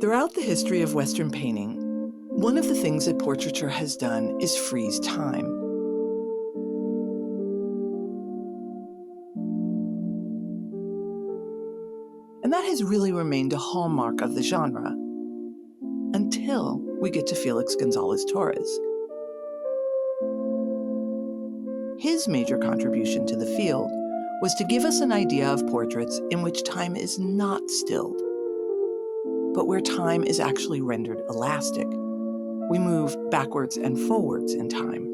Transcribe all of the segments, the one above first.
Throughout the history of Western painting, one of the things that portraiture has done is freeze time. And that has really remained a hallmark of the genre, until we get to Felix Gonzalez-Torres. His major contribution to the field was to give us an idea of portraits in which time is not stilled, but where time is actually rendered elastic. We move backwards and forwards in time.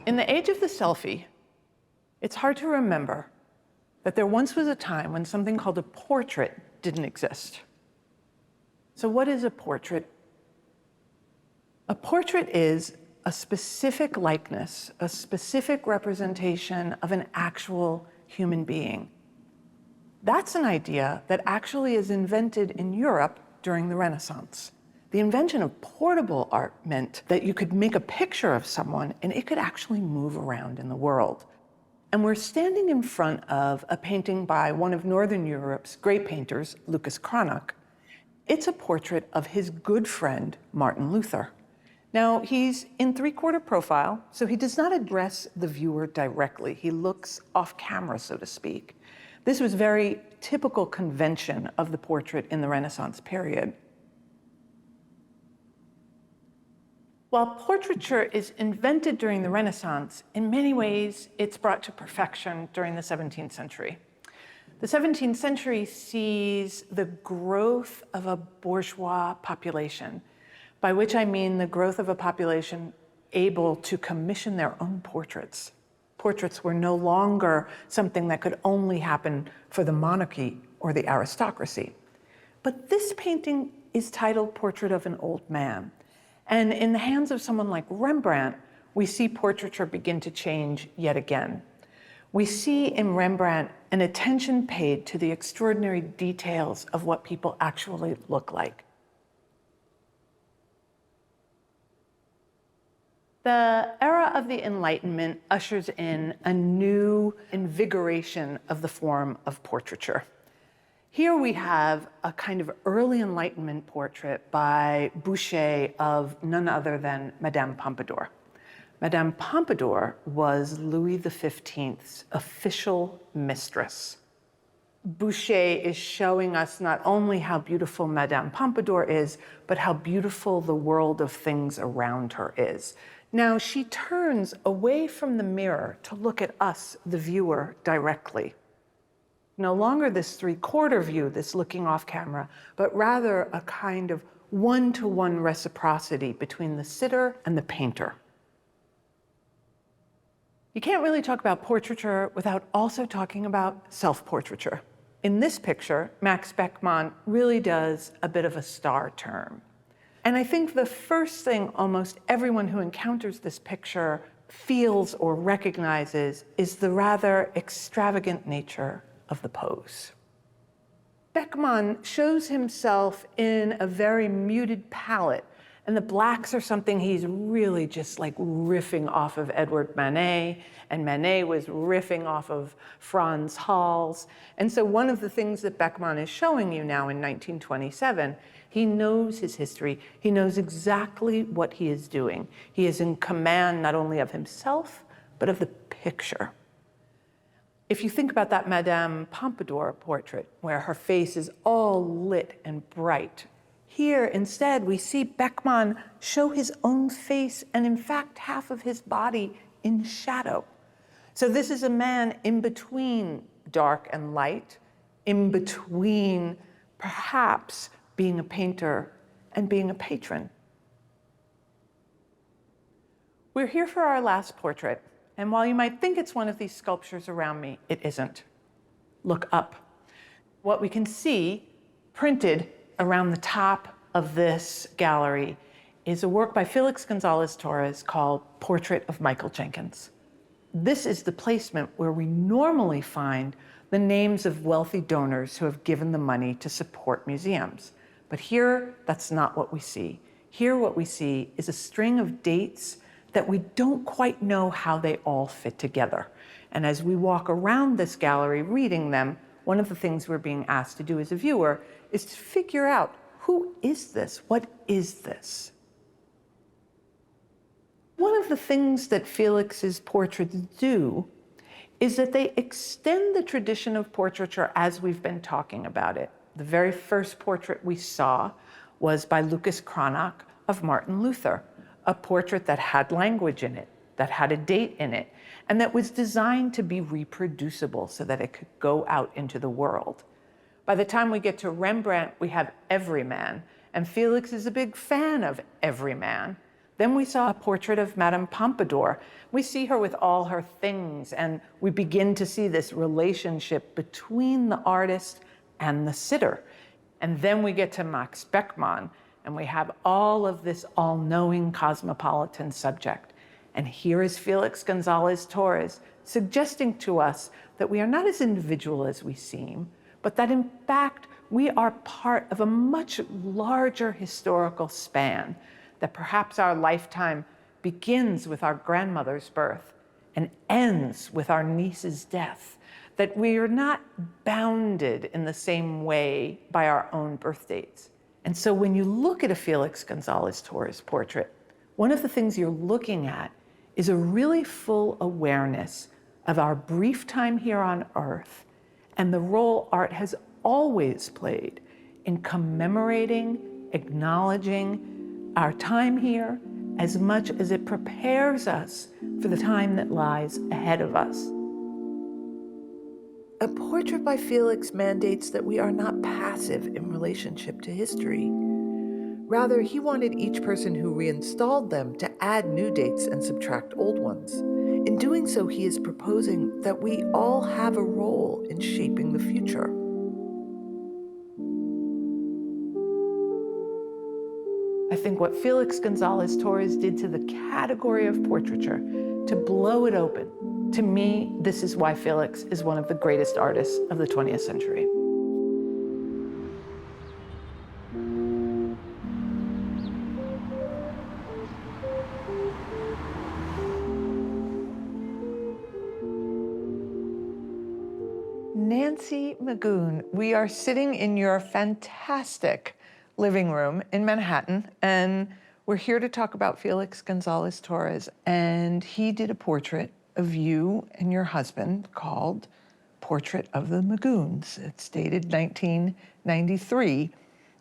In the age of the selfie, it's hard to remember that there once was a time when something called a portrait didn't exist. So what is a portrait? A portrait is a specific likeness, a specific representation of an actual human being. That's an idea that actually is invented in Europe during the Renaissance. The invention of portable art meant that you could make a picture of someone and it could actually move around in the world. And we're standing in front of a painting by one of Northern Europe's great painters, Lucas Cranach. It's a portrait of his good friend, Martin Luther. Now, he's in three-quarter profile, so he does not address the viewer directly. He looks off camera, so to speak. This was very typical convention of the portrait in the Renaissance period. While portraiture is invented during the Renaissance, in many ways, it's brought to perfection during the 17th century. The 17th century sees the growth of a bourgeois population, by which I mean the growth of a population able to commission their own portraits. Portraits were no longer something that could only happen for the monarchy or the aristocracy. But this painting is titled Portrait of an Old Man. And in the hands of someone like Rembrandt, we see portraiture begin to change yet again. We see in Rembrandt an attention paid to the extraordinary details of what people actually look like. The era of the Enlightenment ushers in a new invigoration of the form of portraiture. Here we have a kind of early Enlightenment portrait by Boucher of none other than Madame Pompadour. Madame Pompadour was Louis XV's official mistress. Boucher is showing us not only how beautiful Madame Pompadour is, but how beautiful the world of things around her is. Now, she turns away from the mirror to look at us, the viewer, directly. No longer this three-quarter view, this looking off camera, but rather a kind of one-to-one reciprocity between the sitter and the painter. You can't really talk about portraiture without also talking about self-portraiture. In this picture, Max Beckmann really does a bit of a star turn. And I think the first thing almost everyone who encounters this picture feels or recognizes is the rather extravagant nature of the pose. Beckmann shows himself in a very muted palette, and the blacks are something he's really just like riffing off of Edward Manet, and Manet was riffing off of Frans Hals. And so one of the things that Beckmann is showing you now in 1927, he knows his history. He knows exactly what he is doing. He is in command not only of himself, but of the picture. If you think about that Madame Pompadour portrait, where her face is all lit and bright, here instead we see Beckmann show his own face and in fact half of his body in shadow. So this is a man in between dark and light, in between perhaps being a painter and being a patron. We're here for our last portrait. And while you might think it's one of these sculptures around me, it isn't. Look up. What we can see printed around the top of this gallery is a work by Felix Gonzalez-Torres called Portrait of Michael Jenkins. This is the placement where we normally find the names of wealthy donors who have given the money to support museums. But here, that's not what we see. Here, what we see is a string of dates that we don't quite know how they all fit together. And as we walk around this gallery reading them, one of the things we're being asked to do as a viewer is to figure out, who is this? What is this? One of the things that Felix's portraits do is that they extend the tradition of portraiture as we've been talking about it. The very first portrait we saw was by Lucas Cranach of Martin Luther, a portrait that had language in it, that had a date in it, and that was designed to be reproducible so that it could go out into the world. By the time we get to Rembrandt, we have Everyman, and Felix is a big fan of Everyman. Then we saw a portrait of Madame Pompadour. We see her with all her things, and we begin to see this relationship between the artist and the sitter. And then we get to Max Beckmann, and we have all of this all-knowing cosmopolitan subject. And here is Felix Gonzalez-Torres suggesting to us that we are not as individual as we seem, but that in fact, we are part of a much larger historical span, that perhaps our lifetime begins with our grandmother's birth and ends with our niece's death, that we are not bounded in the same way by our own birth dates. And so when you look at a Felix Gonzalez-Torres portrait, one of the things you're looking at is a really full awareness of our brief time here on Earth and the role art has always played in commemorating, acknowledging our time here as much as it prepares us for the time that lies ahead of us. A portrait by Felix mandates that we are not passive in relationship to history. Rather, he wanted each person who reinstalled them to add new dates and subtract old ones. In doing so, he is proposing that we all have a role in shaping the future. I think what Felix Gonzalez-Torres did to the category of portraiture, to blow it open, to me, this is why Felix is one of the greatest artists of the 20th century. Nancy Magoon, we are sitting in your fantastic living room in Manhattan, and we're here to talk about Felix Gonzalez-Torres. And he did a portrait of you and your husband called Portrait of the Magoons. It's dated 1993.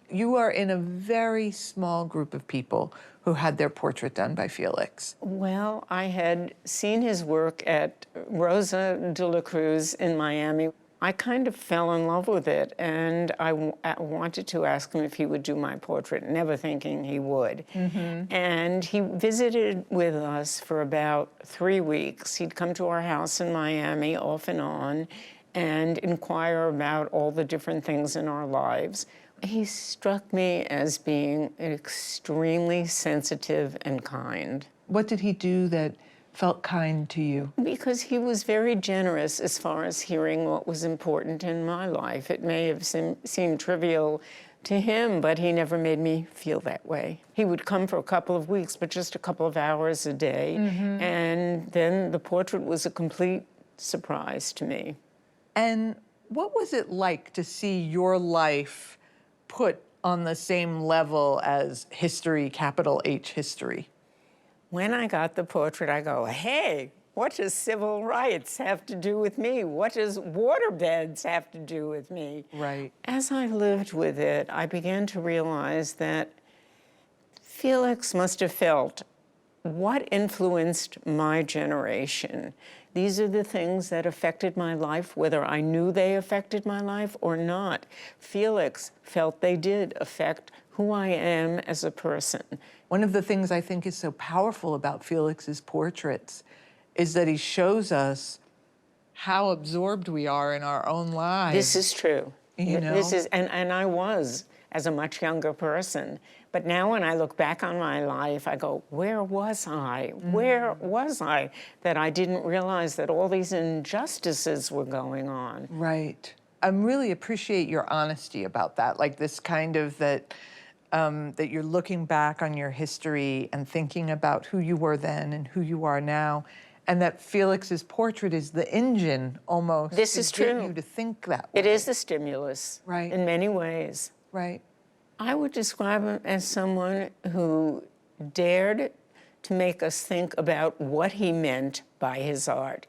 You are in a very small group of people who had their portrait done by Felix. Well, I had seen his work at Rosa de la Cruz in Miami. I kind of fell in love with it, and I wanted to ask him if he would do my portrait, never thinking he would. Mm-hmm. And he visited with us for about 3 weeks. He'd come to our house in Miami off and on and inquire about all the different things in our lives. He struck me as being extremely sensitive and kind. What did he do that felt kind to you? Because he was very generous as far as hearing what was important in my life. It may have seemed trivial to him, but he never made me feel that way. He would come for a couple of weeks, but just a couple of hours a day, mm-hmm. and then the portrait was a complete surprise to me. And what was it like to see your life put on the same level as history, capital H history? When I got the portrait, I go, hey, what does civil rights have to do with me? What does waterbeds have to do with me? Right. As I lived with it, I began to realize that Felix must have felt what influenced my generation. These are the things that affected my life, whether I knew they affected my life or not. Felix felt they did affect who I am as a person. One of the things I think is so powerful about Felix's portraits is that he shows us how absorbed we are in our own lives. This is true. You know? This is, and I was as a much younger person. But now when I look back on my life, I go, where was I? Where was I that I didn't realize that all these injustices were going on? Right. I really appreciate your honesty about that, like this kind of that you're looking back on your history and thinking about who you were then and who you are now, and that Felix's portrait is the engine almost This to is get true. you to think that way. It is the stimulus, Right. in many ways. Right. I would describe him as someone who dared to make us think about what he meant by his art.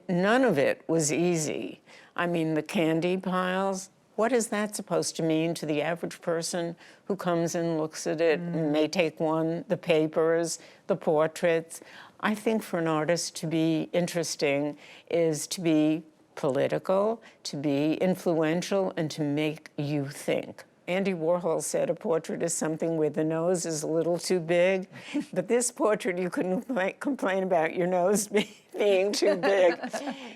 None of it was easy. I mean, the candy piles, what is that supposed to mean to the average person who comes and looks at it and may take one, the papers, the portraits? I think for an artist to be interesting is to be political, to be influential, and to make you think. Andy Warhol said a portrait is something where the nose is a little too big, but this portrait you couldn't complain about your nose being too big.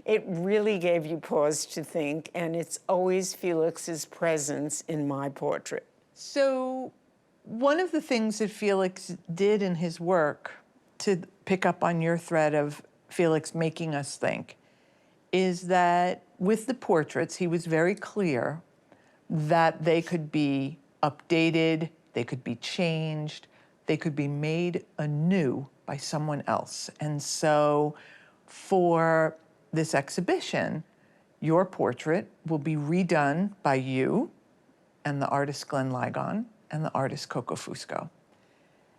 It really gave you pause to think, and it's always Felix's presence in my portrait. So one of the things that Felix did in his work, to pick up on your thread of Felix making us think, is that with the portraits, he was very clear that they could be updated, they could be changed, they could be made anew by someone else. And so for this exhibition, your portrait will be redone by you and the artist Glenn Ligon and the artist Coco Fusco.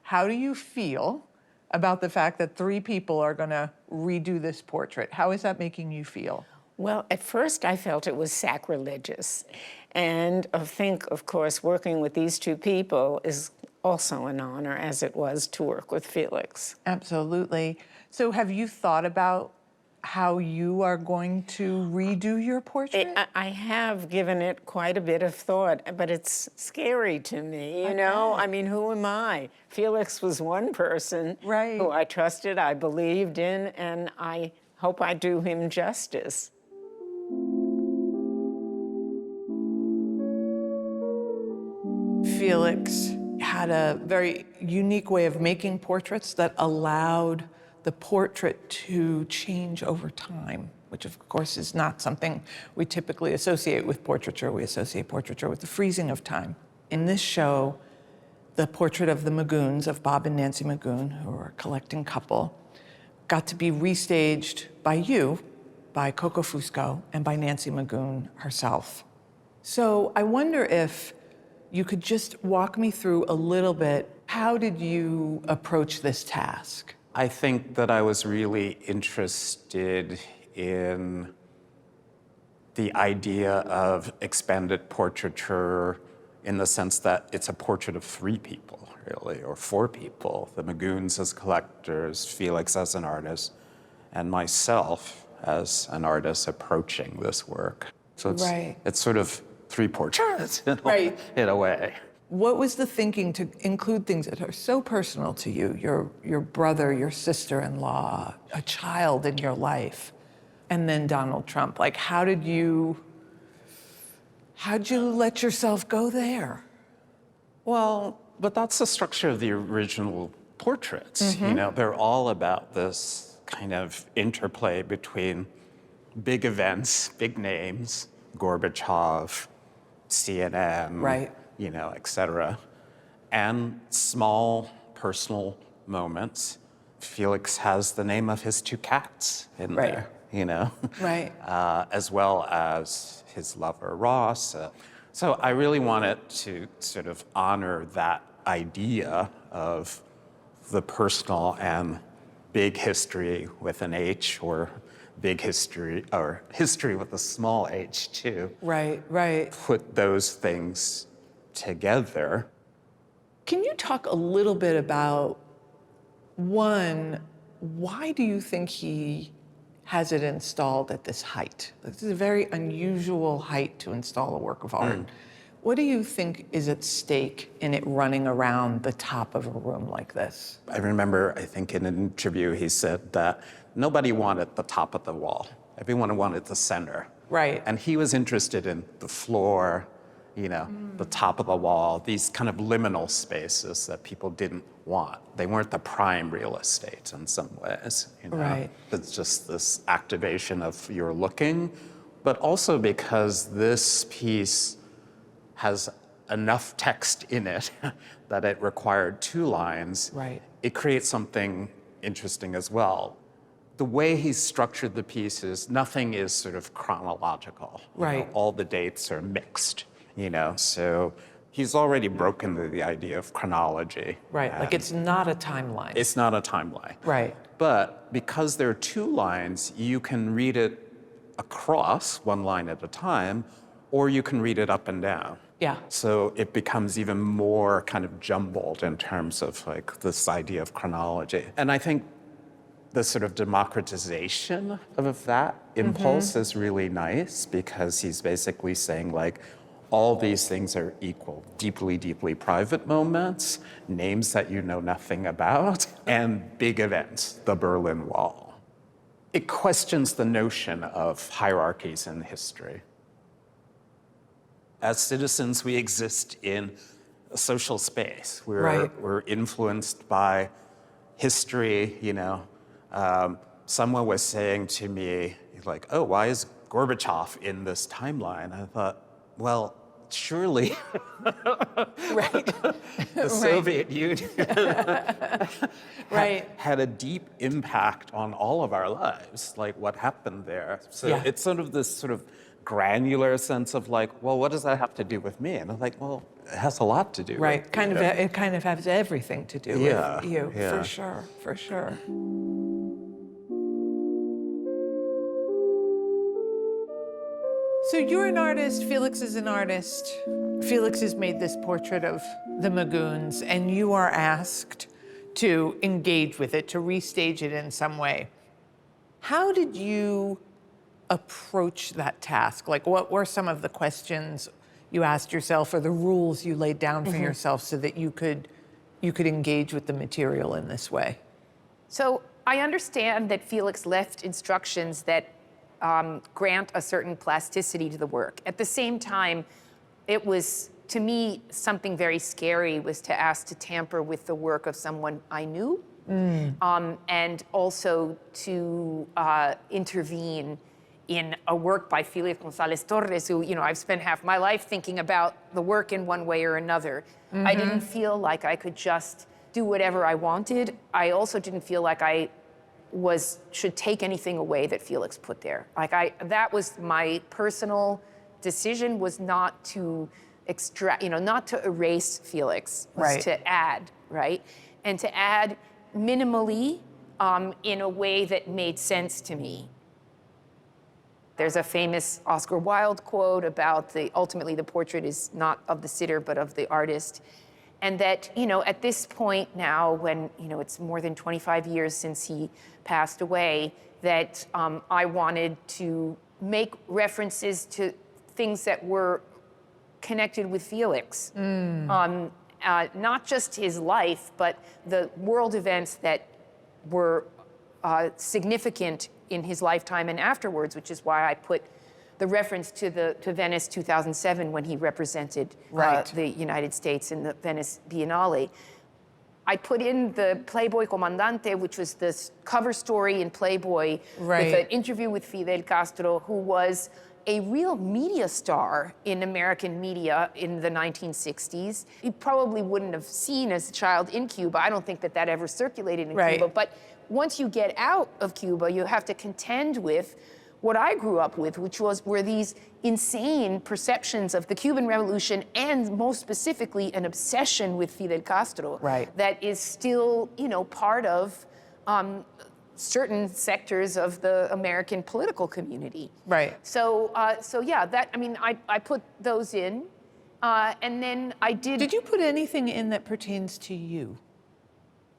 How do you feel about the fact that 3 people are gonna redo this portrait? How is that making you feel? Well, at first I felt it was sacrilegious. And I think, of course, working with these 2 people is also an honor, as it was to work with Felix. Absolutely. So have you thought about how you are going to redo your portrait? I have given it quite a bit of thought, but it's scary to me, you know? I mean, who am I? Felix was one person who I trusted, I believed in, and I hope I do him justice. Felix had a very unique way of making portraits that allowed the portrait to change over time, which of course is not something we typically associate with portraiture. We associate portraiture with the freezing of time. In this show, the portrait of the Magoons, of Bob and Nancy Magoon, who are a collecting couple, got to be restaged by you, by Coco Fusco, and by Nancy Magoon herself. So I wonder if you could just walk me through a little bit, how did you approach this task? I think that I was really interested in the idea of expanded portraiture in the sense that it's a portrait of 3 people, really, or 4 people. The Magoons as collectors, Felix as an artist, and myself as an artist approaching this work. So it's sort of 3 portraits in a way. What was the thinking to include things that are so personal to you, your brother, your sister-in-law, a child in your life, and then Donald Trump? Like, how'd you let yourself go there? Well, but that's the structure of the original portraits. You know, they're all about this kind of interplay between big events, big names, Gorbachev, CNN, you know, et cetera, and small personal moments. Felix has the name of his 2 cats in there, you know, as well as his lover, Ross. So I really wanted to sort of honor that idea of the personal and big history with an H, or big history, or history with a small h too. Put those things together. Can you talk a little bit about, one, why do you think he has it installed at this height? This is a very unusual height to install a work of art. What do you think is at stake in it running around the top of a room like this? I remember, I think in an interview, he said that nobody wanted the top of the wall. Everyone wanted the center. And he was interested in the floor, the top of the wall, these kind of liminal spaces that people didn't want. They weren't the prime real estate in some ways. Right. It's just this activation of your looking, but also because this piece has enough text in it that it required 2 lines. Right. It creates something interesting as well. The way he's structured the piece is nothing is sort of chronological. Right. All the dates are mixed, so he's already broken the idea of chronology. Right, like it's not a timeline. It's not a timeline. Right. But because there are 2 lines, you can read it across, 1 line at a time, or you can read it up and down. Yeah. So it becomes even more kind of jumbled in terms of like this idea of chronology. And I think the sort of democratization of that impulse is really nice, because he's basically saying like, all these things are equal. Deeply, deeply private moments, names that you know nothing about, and big events, the Berlin Wall. It questions the notion of hierarchies in history. As citizens, we exist in a social space. We're influenced by history, Someone was saying to me, like, oh, why is Gorbachev in this timeline? I thought, well, surely the Soviet Union had a deep impact on all of our lives, like what happened there. So it's sort of this sort of granular sense of like, well, what does that have to do with me? And I'm like, well, it has a lot to do with it kind of has everything to do with you, for sure. So you're an artist, Felix is an artist. Felix has made this portrait of the Magoons, and you are asked to engage with it, to restage it in some way. How did you approach that task? Like, what were some of the questions you asked yourself, or the rules you laid down for yourself so that you could engage with the material in this way? So I understand that Felix left instructions that grant a certain plasticity to the work. At the same time, it was, to me, something very scary was to ask to tamper with the work of someone I knew, and also to intervene in a work by Felix Gonzalez-Torres, who, I've spent half my life thinking about the work in one way or another. I didn't feel like I could just do whatever I wanted. I also didn't feel like I should take anything away that Felix put there. That was my personal decision, was not to extract, not to erase Felix, was to add, right? And to add minimally in a way that made sense to me. There's a famous Oscar Wilde quote about ultimately the portrait is not of the sitter, but of the artist. And that, at this point now, when, it's more than 25 years since he passed away, that I wanted to make references to things that were connected with Felix. Not just his life, but the world events that were significant in his lifetime and afterwards, which is why I put the reference to Venice 2007 when he represented the United States in the Venice Biennale. I put in the Playboy Comandante, which was this cover story in Playboy with an interview with Fidel Castro, who was a real media star in American media in the 1960s. He probably wouldn't have seen as a child in Cuba. I don't think that ever circulated in Cuba. But once you get out of Cuba, you have to contend with what I grew up with, which were these insane perceptions of the Cuban Revolution, and most specifically an obsession with Fidel Castro that is still, part of certain sectors of the American political community. So I put those in, and then I did. Did you put anything in that pertains to you?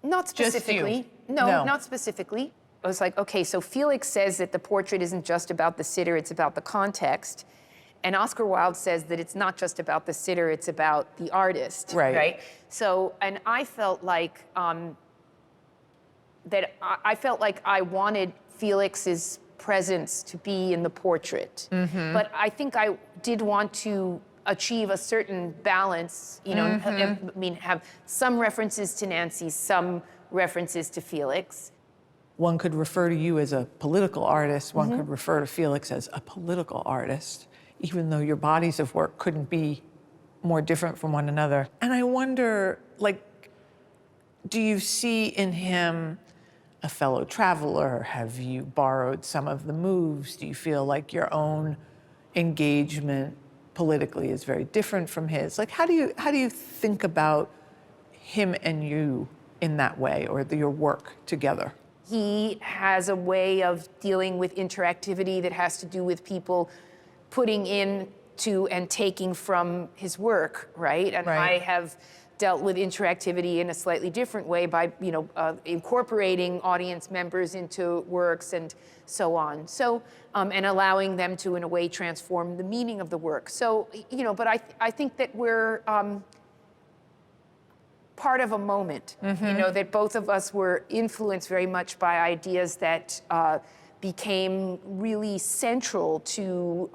Not specifically. No, not specifically. I was like, okay, so Felix says that the portrait isn't just about the sitter, it's about the context. And Oscar Wilde says that it's not just about the sitter, it's about the artist, right? So, and I felt like I felt like I wanted Felix's presence to be in the portrait. But I think I did want to achieve a certain balance, you know, I mean, have some references to Nancy, some references to Felix. One could refer to you as a political artist. One could refer to Felix as a political artist, even though your bodies of work couldn't be more different from one another. And I wonder, like, do you see in him a fellow traveler? Have you borrowed some of the moves? Do you feel like your own engagement politically is very different from his? Like, how do you think about him and you in that way, or your work together? He has a way of dealing with interactivity that has to do with people putting into and taking from his work, right? And Right. I have dealt with interactivity in a slightly different way by, you know, incorporating audience members into works and so on. So, and allowing them to, in a way, transform the meaning of the work. So, you know, but I think that we're part of a moment, you know, that both of us were influenced very much by ideas that became really central to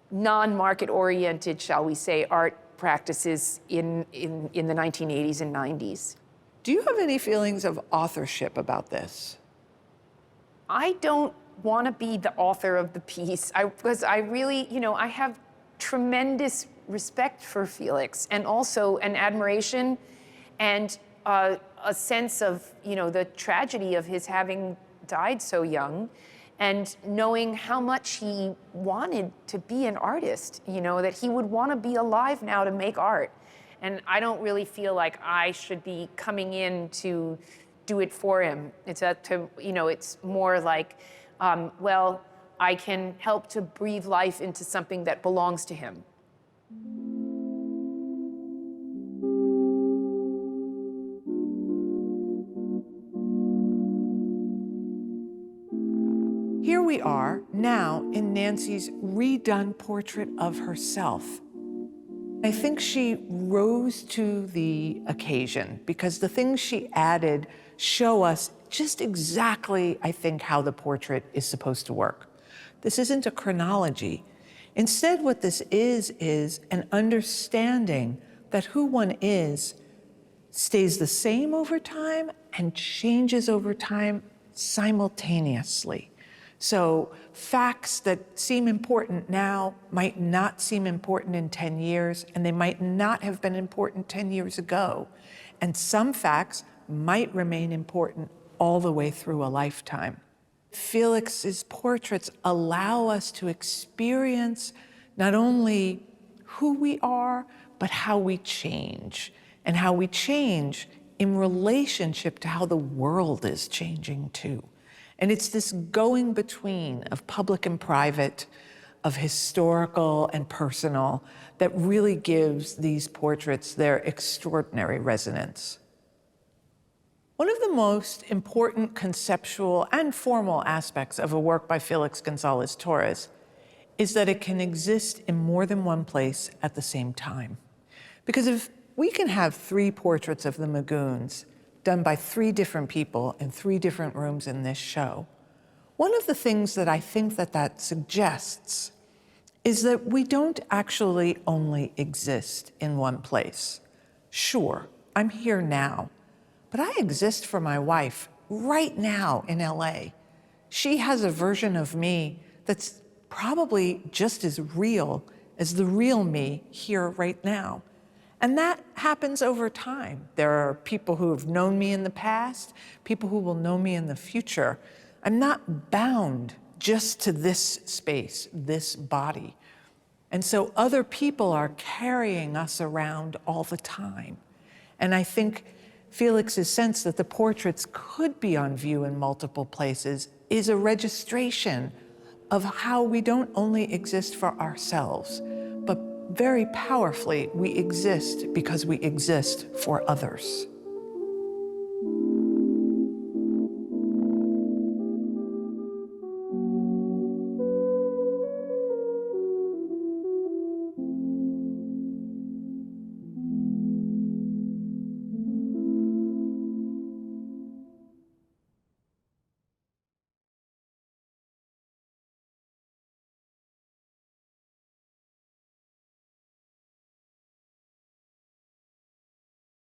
non-market oriented, shall we say, art practices in the 1980s and 90s. Do you have any feelings of authorship about this? I don't want to be the author of the piece, because I really, you know, I have tremendous respect for Felix, and also an admiration and a sense of, you know, the tragedy of his having died so young, and knowing how much he wanted to be an artist, you know, that he would want to be alive now to make art. And I don't really feel like I should be coming in to do it for him. It's you know, it's more like, well, I can help to breathe life into something that belongs to him. Here we are now in Nancy's redone portrait of herself. I think she rose to the occasion because the things she added show us just exactly, I think, how the portrait is supposed to work. This isn't a chronology. Instead, what this is an understanding that who one is stays the same over time and changes over time simultaneously. So facts that seem important now might not seem important in 10 years, and they might not have been important 10 years ago. And some facts might remain important all the way through a lifetime. Felix's portraits allow us to experience not only who we are, but how we change, and how we change in relationship to how the world is changing too. And it's this going between of public and private, of historical and personal, that really gives these portraits their extraordinary resonance. One of the most important conceptual and formal aspects of a work by Felix Gonzalez-Torres is that it can exist in more than one place at the same time. Because if we can have 3 portraits of the Magoons done by 3 different people in 3 different rooms in this show, one of the things that I think that suggests is that we don't actually only exist in one place. Sure, I'm here now, but I exist for my wife right now in LA. She has a version of me that's probably just as real as the real me here right now. And that happens over time. There are people who have known me in the past, people who will know me in the future. I'm not bound just to this space, this body. And so other people are carrying us around all the time. And I think Felix's sense that the portraits could be on view in multiple places is a registration of how we don't only exist for ourselves, but very powerfully, we exist because we exist for others.